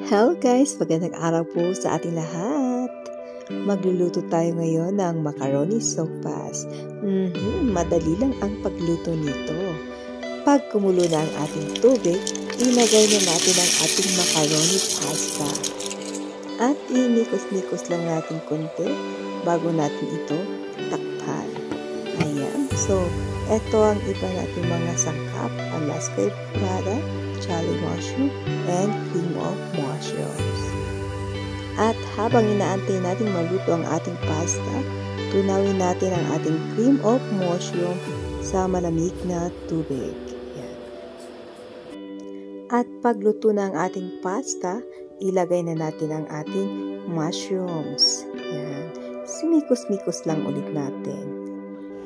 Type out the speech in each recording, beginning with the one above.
Hello guys! Magandang araw po sa ating lahat. Magluluto tayo ngayon ng macaroni sopas. Madali lang ang pagluto nito. Pag kumulo na ang ating tubig, ilagay na natin ang ating macaroni pasta. At inikos-nikos lang natin konti bago natin ito takpan. Ayan. So, ito ang iba natin mga sangkap. Alaska Prada, Jolly mushroom, and cream of mushrooms. At habang inaantay natin maluto ang ating pasta, tunawin natin ang ating cream of mushroom sa malamig na tubig. Yan. At pagluto na ang ating pasta, ilagay na natin ang ating mushrooms. Yan. Simikos-mikos lang ulit natin.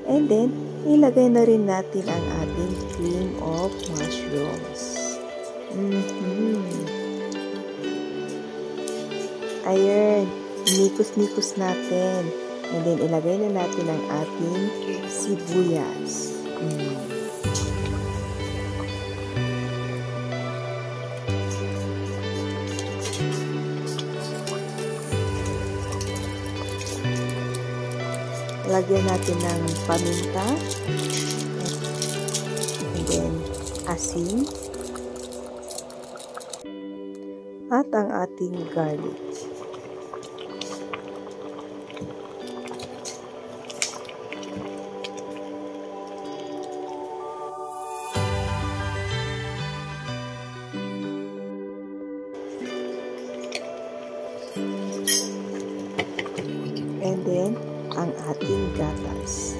And then, ilagay na rin natin ang ating cream of mushrooms. Ayan, nikos-nikos natin. And then, ilagay na natin ang ating sibuyas. Lagyan natin ng paminta. And then, asin. At ang ating garlic. And then, ang ating gatas.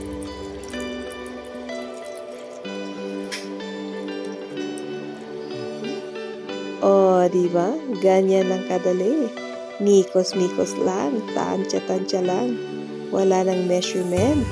Oh, diba? Ganyan lang kadali. Mikos-mikos lang, tansya-tansya lang. Wala nang measurement.